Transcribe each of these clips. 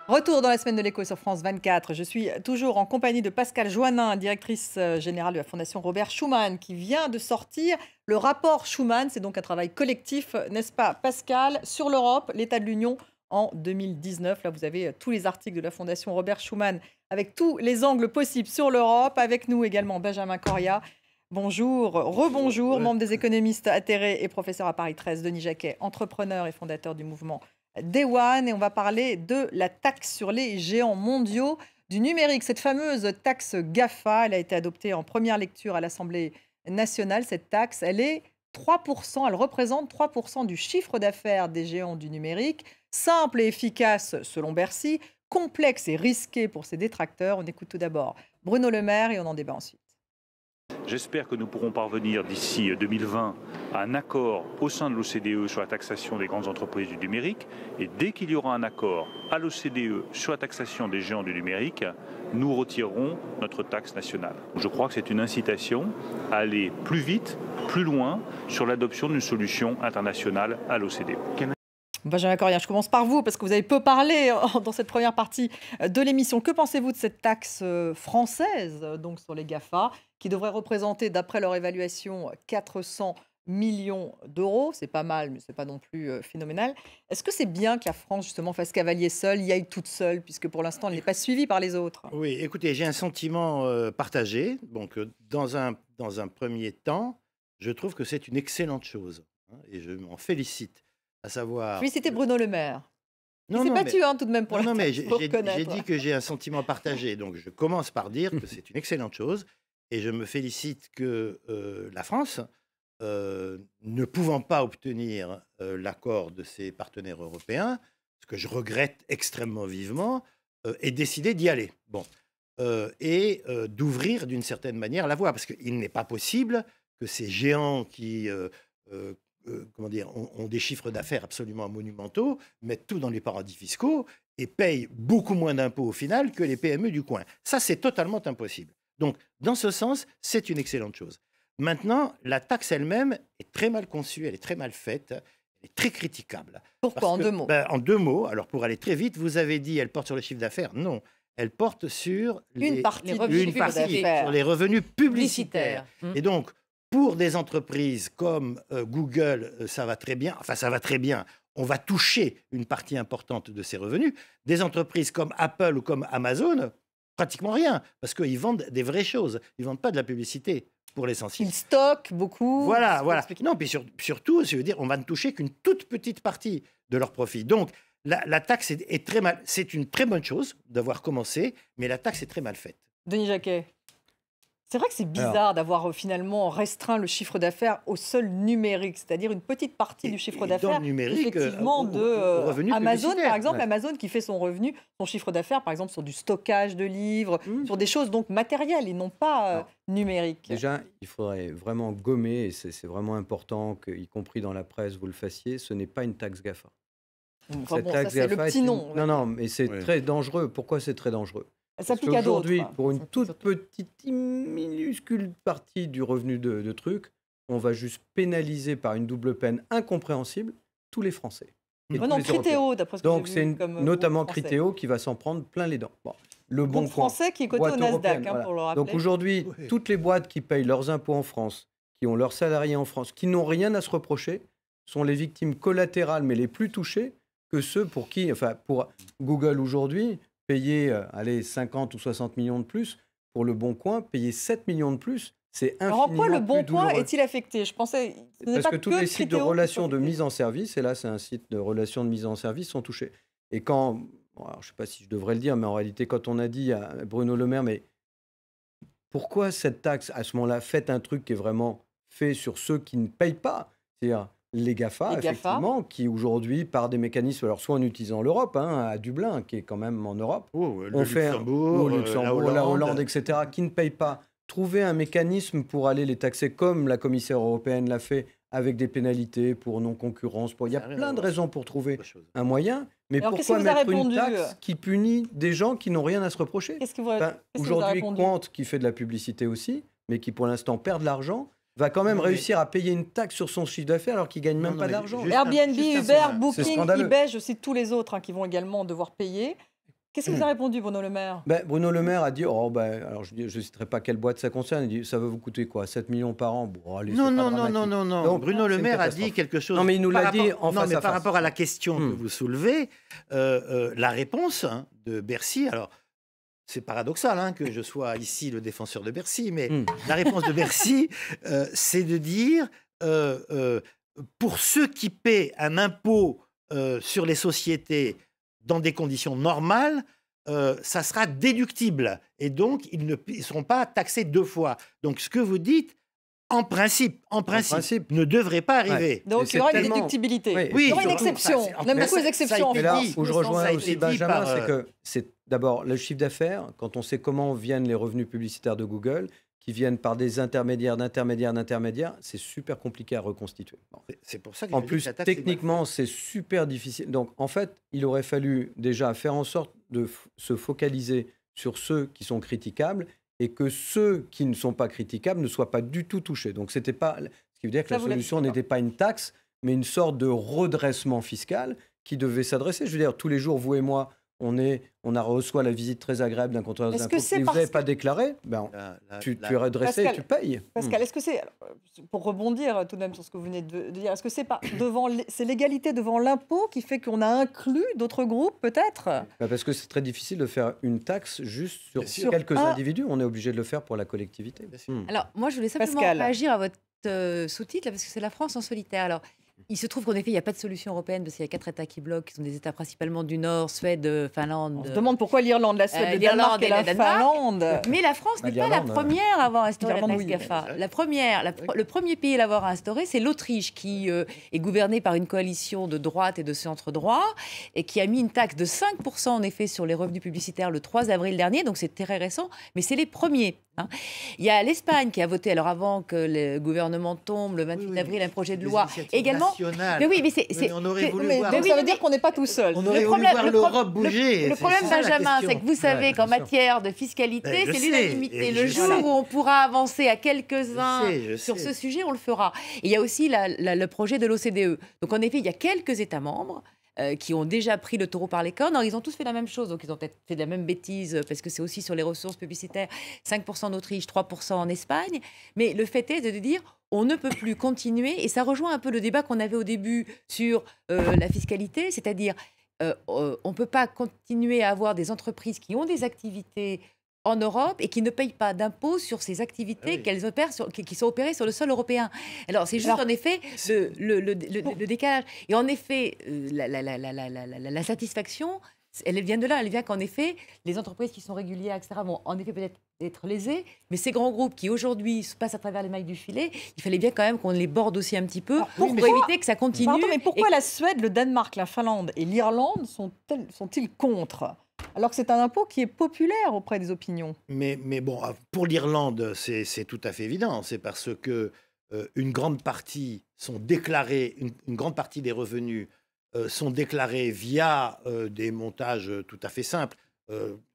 Retour dans la semaine de l'écho sur France 24. Je suis toujours en compagnie de Pascale Joannin, directrice générale de la Fondation Robert Schuman, qui vient de sortir le rapport Schuman. C'est donc un travail collectif, n'est-ce pas, Pascale, sur l'Europe, l'état de l'Union en 2019. Là, vous avez tous les articles de la Fondation Robert Schuman avec tous les angles possibles sur l'Europe. Avec nous également Benjamin Coria. Bonjour, rebonjour, membre des économistes atterrés et professeur à Paris 13, Denis Jacquet, entrepreneur et fondateur du mouvement Day One, et on va parler de la taxe sur les géants mondiaux du numérique. Cette fameuse taxe GAFA, elle a été adoptée en première lecture à l'Assemblée nationale. Cette taxe, elle est 3%, elle représente 3% du chiffre d'affaires des géants du numérique. Simple et efficace selon Bercy, complexe et risqué pour ses détracteurs. On écoute tout d'abord Bruno Le Maire et on en débat ensuite. J'espère que nous pourrons parvenir d'ici 2020 à un accord au sein de l'OCDE sur la taxation des grandes entreprises du numérique. Et dès qu'il y aura un accord à l'OCDE sur la taxation des géants du numérique, nous retirerons notre taxe nationale. Je crois que c'est une incitation à aller plus vite, plus loin sur l'adoption d'une solution internationale à l'OCDE. Benjamin Coria, je commence par vous parce que vous avez peu parlé dans cette première partie de l'émission. Que pensez-vous de cette taxe française donc sur les GAFA qui devrait représenter, d'après leur évaluation, 400 millions d'euros? C'est pas mal, mais c'est pas non plus phénoménal. Est-ce que c'est bien que la France, justement, fasse cavalier seul, y aille toute seule, puisque pour l'instant, elle n'est pas suivie par les autres? Oui, écoutez, j'ai un sentiment partagé. Donc, dans un premier temps, je trouve que c'est une excellente chose, hein, et je m'en félicite. À savoir... Félicitez Bruno Le Maire. Non, il s'est non, battu tout de même pour non, la mais taxe, faut j'ai reconnaître. dit que j'ai un sentiment partagé. Donc, je commence par dire que c'est une excellente chose. Et je me félicite que la France, ne pouvant pas obtenir l'accord de ses partenaires européens, ce que je regrette extrêmement vivement, ait décidé d'y aller. Bon. Et d'ouvrir d'une certaine manière la voie. Parce qu'il n'est pas possible que ces géants qui... comment dire, ont des chiffres d'affaires absolument monumentaux, mettent tout dans les paradis fiscaux et payent beaucoup moins d'impôts au final que les PME du coin. Ça, c'est totalement impossible. Donc, dans ce sens, c'est une excellente chose. Maintenant, la taxe elle-même est très mal conçue, elle est très mal faite, elle est très critiquable. Pourquoi, en deux mots? En deux mots, alors pour aller très vite, vous avez dit elle porte sur le chiffre d'affaires. Non, elle porte sur une partie sur les revenus publicitaires. Et donc, pour des entreprises comme Google, ça va très bien. Enfin, ça va très bien. On va toucher une partie importante de ces revenus. Des entreprises comme Apple ou comme Amazon, pratiquement rien, parce qu'ils vendent des vraies choses. Ils ne vendent pas de la publicité, pour l'essentiel. Ils stockent beaucoup. Voilà. Non, puis surtout, je veux dire, on va ne toucher qu'une toute petite partie de leurs profits. Donc, la taxe est très mal. C'est une très bonne chose d'avoir commencé, mais la taxe est très mal faite. Denis Jacquet. C'est vrai que c'est bizarre d'avoir finalement restreint le chiffre d'affaires au seul numérique, c'est-à-dire une petite partie du chiffre d'affaires, effectivement, de Amazon, par exemple. Ouais. Amazon qui fait son revenu, son chiffre d'affaires, par exemple, sur du stockage de livres, sur des choses donc matérielles et non pas numériques. Déjà, il faudrait vraiment gommer, et c'est vraiment important, y compris dans la presse, vous le fassiez, ce n'est pas une taxe GAFA. Enfin, bon, ça, c'est le petit nom. Non, mais c'est très dangereux. Pourquoi c'est très dangereux? Elle s'applique à d'autres. Aujourd'hui, pour une toute petite, minuscule partie du revenu de trucs, on va juste pénaliser par une double peine incompréhensible tous les Français. Non, Criteo, d'après ce que donc, c'est notamment Criteo qui va s'en prendre plein les dents. Bon, le bon français qui est coté au Nasdaq, pour le rappeler. Donc aujourd'hui, toutes les boîtes qui payent leurs impôts en France, qui ont leurs salariés en France, qui n'ont rien à se reprocher, sont les victimes collatérales, mais les plus touchées, que ceux pour qui, enfin, pour Google aujourd'hui, payer 50 ou 60 millions de plus, pour Le Bon Coin, payer 7 millions de plus, c'est infiniment plus douloureux. Alors en quoi Le Bon Coin est-il affecté? Je pensais parce que tous les sites de relations de mise en service, et là c'est un site de relations de mise en service, sont touchés. Et quand, alors, je ne sais pas si je devrais le dire, mais en réalité quand on a dit à Bruno Le Maire, mais pourquoi cette taxe, à ce moment-là, faites un truc qui est vraiment fait sur ceux qui ne payent pas, c'est-à-dire les GAFA, effectivement, qui aujourd'hui, par des mécanismes, alors soit en utilisant l'Europe, à Dublin, qui est quand même en Europe, le Luxembourg, la Hollande, etc., qui ne payent pas, trouver un mécanisme pour aller les taxer comme la commissaire européenne l'a fait, avec des pénalité pour non-concurrence. Il y a plein de raisons pour trouver un moyen, mais pourquoi mettre une taxe qui punit des gens qui n'ont rien à se reprocher? Aujourd'hui, Quant, qui fait de la publicité aussi, mais qui pour l'instant perd de l'argent, va quand même réussir à payer une taxe sur son chiffre d'affaires alors qu'il ne gagne même pas d'argent. Airbnb, Uber, Booking, eBay, je cite tous les autres qui vont également devoir payer. Qu'est-ce que vous a répondu, Bruno Le Maire? Bruno Le Maire a dit, alors je ne citerai pas quelle boîte ça concerne, il dit, ça va vous coûter quoi, 7 millions par an? Bon, allez, Non. Donc, Bruno Le Maire a dit quelque chose. Non, mais il nous l'a dit en face à face. Par rapport à la question que vous soulevez, la réponse de Bercy, alors c'est paradoxal que je sois ici le défenseur de Bercy, mais la réponse de Bercy, c'est de dire, pour ceux qui paient un impôt sur les sociétés dans des conditions normales, ça sera déductible. Et donc, ils ne seront pas taxés 2 fois. Donc, ce que vous dites, en principe, ne devrait pas arriver. Ouais. Donc, il y aura une déductibilité. Oui, il y aura une exception. On aime beaucoup les exceptions. Et là où je rejoins aussi Benjamin, c'est que c'est d'abord le chiffre d'affaires. Quand on sait comment viennent les revenus publicitaires de Google, qui viennent par des intermédiaires, c'est super compliqué à reconstituer. Bon. C'est pour ça que en plus, techniquement, c'est super difficile. Donc, en fait, il aurait fallu déjà faire en sorte de se focaliser sur ceux qui sont critiquables et que ceux qui ne sont pas critiquables ne soient pas du tout touchés. Donc, c'était pas, ce qui veut dire que la solution n'était pas une taxe, mais une sorte de redressement fiscal qui devait s'adresser. Je veux dire, tous les jours, vous et moi, on reçoit la visite très agréable d'un contrôleur d'impôts. Si vous n'avez pas décléclaré, tu es redressé et tu payes. Pascal, est-ce que c'est, pour rebondir tout de même sur ce que vous venez de dire, est-ce que c'est l'égalité devant l'impôt qui fait qu'on a inclus d'autres groupes, peut-être? Parce que c'est très difficile de faire une taxe juste sur quelques individus. On est obligé de le faire pour la collectivité. Alors, moi, je voulais simplement réagir à votre sous-titre, parce que c'est la France en solitaire. Alors, il se trouve qu'en effet, il n'y a pas de solution européenne parce qu'il y a 4 États qui bloquent, qui sont des États principalement du Nord, Suède, Finlande. On se demande pourquoi l'Irlande, la Suède, le Danemark et la Finlande. Mais la France n'est pas la première à avoir instauré la taxe GAFA. Le premier pays à l'avoir instauré, c'est l'Autriche, qui est gouverné par une coalition de droite et de centre-droit et qui a mis une taxe de 5% en effet sur les revenus publicitaires le 3 avril dernier, donc c'est très récent, mais c'est les premiers. Il y a l'Espagne qui a voté, alors avant que le gouvernement tombe, le 28 avril, un projet de loi également. Mais oui, mais on aurait voulu voir. Ça veut dire qu'on n'est pas tout seul. On aurait voulu voir l'Europe bouger. Le problème, Benjamin, c'est que vous savez qu'en matière de fiscalité, c'est l'unanimité. Le jour où on pourra avancer à quelques-uns sur ce sujet, on le fera. Et il y a aussi le projet de l'OCDE. Donc en effet, il y a quelques États membres qui ont déjà pris le taureau par les cornes. Alors, ils ont tous fait la même chose, donc ils ont peut-être fait de la même bêtise, parce que c'est aussi sur les ressources publicitaires, 5% en Autriche, 3% en Espagne. Mais le fait est de dire, on ne peut plus continuer, et ça rejoint un peu le débat qu'on avait au début sur la fiscalité, c'est-à-dire, on ne peut pas continuer à avoir des entreprises qui ont des activités en Europe et qui ne payent pas d'impôts sur ces activités qu'elles opèrent qui sont opérées sur le sol européen. Alors, c'est juste en effet le décalage. Et en effet, la satisfaction, elle vient de là. Elle vient qu'en effet, les entreprises qui sont régulières, etc., vont en effet peut-être être lésées, mais ces grands groupes qui aujourd'hui se passent à travers les mailles du filet, il fallait bien quand même qu'on les borde aussi un petit peu pour éviter que ça continue. Mais pourquoi la Suède, le Danemark, la Finlande et l'Irlande sont-ils contre ? Alors que c'est un impôt qui est populaire auprès des opinions. Mais bon, pour l'Irlande, c'est tout à fait évident. C'est parce que une grande partie sont déclarés, une grande partie des revenus sont déclarés via des montages tout à fait simples.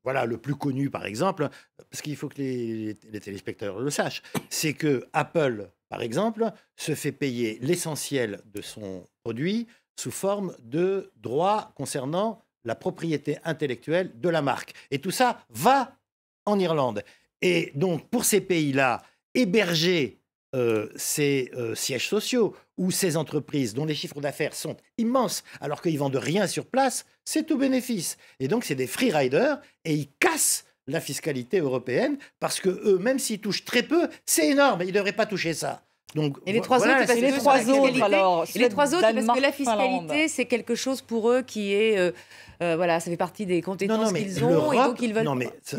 Voilà, le plus connu, par exemple, parce qu'il faut que les téléspectateurs le sachent, c'est que Apple, par exemple, se fait payer l'essentiel de son produit sous forme de droits concernant la propriété intellectuelle de la marque. Et tout ça va en Irlande. Et donc, pour ces pays-là, héberger ces sièges sociaux ou ces entreprises dont les chiffres d'affaires sont immenses, alors qu'ils ne vendent rien sur place, c'est tout bénéfice. Et donc, c'est des free-riders et ils cassent la fiscalité européenne parce que eux, même s'ils touchent très peu, c'est énorme. Ils ne devraient pas toucher ça. Donc, et les trois autres, parce que la fiscalité, c'est quelque chose pour eux qui est... voilà, ça fait partie des compétences qu'ils ont, et donc ils veulent...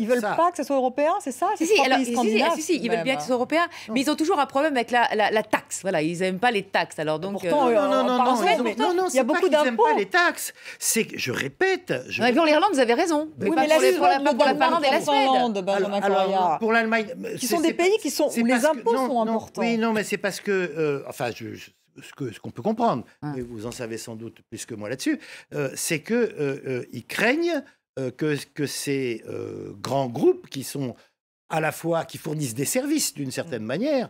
Ils veulent pas que ce soit européen, c'est ça? Si, ils veulent bien que ce soit européen, mais ils ont toujours un problème avec la taxe. Voilà, ils n'aiment pas les taxes. Alors donc... Pourtant, non, il y a beaucoup d'impôts. Ils n'aiment pas les taxes. C'est que, je répète... Pour l'Irlande, vous avez raison. Oui, mais pour la Finlande et la Suède, alors, pour l'Allemagne... Qui sont des pays où les impôts sont importants. Oui, non, mais c'est parce que... Enfin, ce qu'on peut comprendre, et vous en savez sans doute plus que moi là-dessus, c'est qu'ils craignent que ces grands groupes qui sont à la fois, qui fournissent des services d'une certaine manière,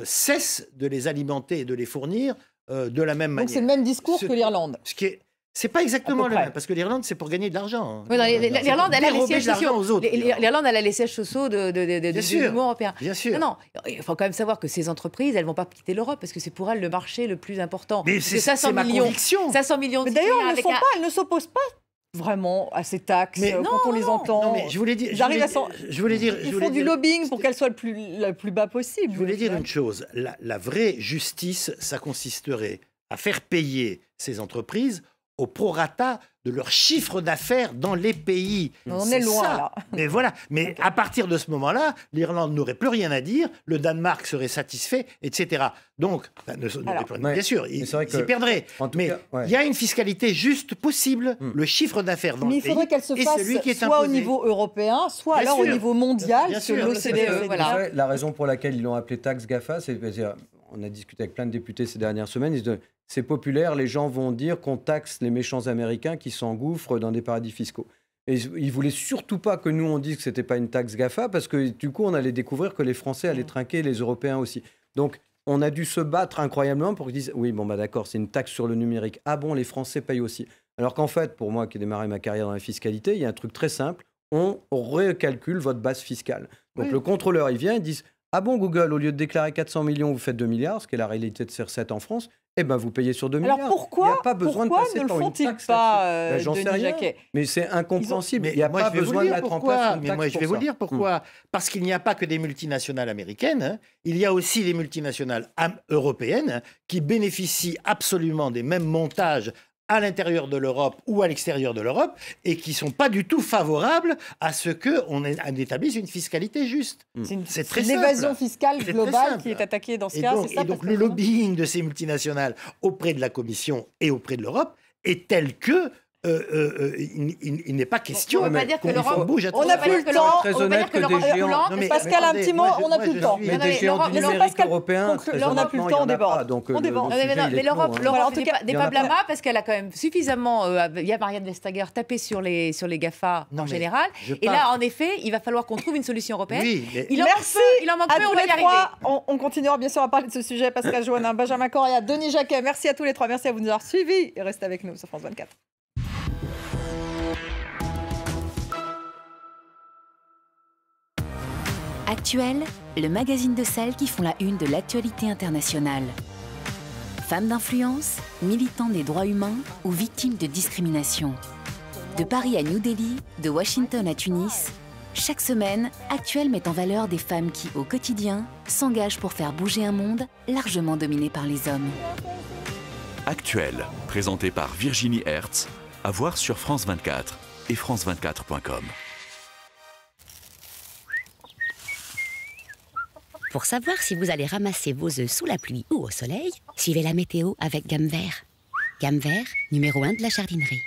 cessent de les alimenter et de les fournir de la même manière. Donc c'est le même discours que l'Irlande. C'est pas exactement le même, parce que l'Irlande, c'est pour gagner de l'argent. Oui, l'Irlande, elle a les sièges sociaux. L'Irlande, elle a les sièges sociaux de l'Union européenne. Bien sûr. Non, il faut quand même savoir que ces entreprises, elles ne vont pas quitter l'Europe, parce que c'est pour elles le marché le plus important. Mais c'est ma conviction. 500 millions de d'ailleurs, elles ne s'opposent pas vraiment à ces taxes quand on les entend. Non, mais je voulais dire, ils font du lobbying pour qu'elles soient le plus bas possible. Je voulais dire une chose. La vraie justice, ça consisterait à faire payer ces entreprises au prorata de leur chiffre d'affaires dans les pays. On est loin, là. Mais voilà. Mais à partir de ce moment-là, l'Irlande n'aurait plus rien à dire, le Danemark serait satisfait, etc. Donc, bien sûr, ils perdraient. Mais il y a une fiscalité juste possible, le chiffre d'affaires dans le pays. Mais il faudrait qu'elle se fasse soit au niveau européen, soit alors au niveau mondial, sur l'OCDE. Voilà. La raison pour laquelle ils l'ont appelé taxe GAFA, c'est on a discuté avec plein de députés ces dernières semaines, ils disent c'est populaire, les gens vont dire qu'on taxe les méchants Américains qui s'engouffrent dans des paradis fiscaux. Et ils ne voulaient surtout pas que nous, on dise que ce n'était pas une taxe GAFA, parce que du coup, on allait découvrir que les Français allaient trinquer, les Européens aussi. Donc, on a dû se battre incroyablement pour qu'ils disent oui, bon, bah d'accord, c'est une taxe sur le numérique. Ah bon, les Français payent aussi. Alors qu'en fait, pour moi qui ai démarré ma carrière dans la fiscalité, il y a un truc très simple, on recalcule votre base fiscale. Donc, le contrôleur, il vient, il dit ah bon, Google, au lieu de déclarer 400 millions, vous faites 2 milliards, ce qui est la réalité de ces recettes en France, eh ben vous payez sur 2 milliards. Alors pourquoi ne le font-ils pas, Denis Jacquet ? Mais c'est incompréhensible. Il n'y a pas besoin de mettre en place une taxe. Mais moi, je vais vous dire pourquoi. Parce qu'il n'y a pas que des multinationales américaines, il y a aussi des multinationales européennes qui bénéficient absolument des mêmes montages à l'intérieur de l'Europe ou à l'extérieur de l'Europe et qui ne sont pas du tout favorables à ce qu'on établisse une fiscalité juste. C'est très simple. L'évasion fiscale globale qui est attaquée dans ce cas. Et donc le lobbying de ces multinationales auprès de la Commission et auprès de l'Europe est tel que il n'est pas question qu'on bouge à on n'a plus le temps. Très honnête que des géants. Pascal, un petit mot, on n'a plus le temps. Mais des géants du numérique européen, on n'a plus le temps, on déborde. Mais l'Europe n'est pas blâmable parce qu'elle a quand même suffisamment, via Marianne Vestager, tapé sur les GAFA en général. Et là, en effet, il va falloir qu'on trouve une solution européenne. Merci. Il en manque peu, on va y arriver. On continuera bien sûr à parler de ce sujet. Pascal Jouannin, Benjamin Correa, Denis Jacquet, merci à tous les trois. Merci à vous de nous avoir suivis. Et restez avec nous sur France 24. Actuel, le magazine de celles qui font la une de l'actualité internationale. Femmes d'influence, militantes des droits humains ou victimes de discrimination. De Paris à New Delhi, de Washington à Tunis, chaque semaine, Actuel met en valeur des femmes qui, au quotidien, s'engagent pour faire bouger un monde largement dominé par les hommes. Actuel, présenté par Virginie Hertz, à voir sur France 24 et france24.com. Pour savoir si vous allez ramasser vos œufs sous la pluie ou au soleil, suivez la météo avec Gamme Vert. Gamme Vert, numéro 1 de la jardinerie.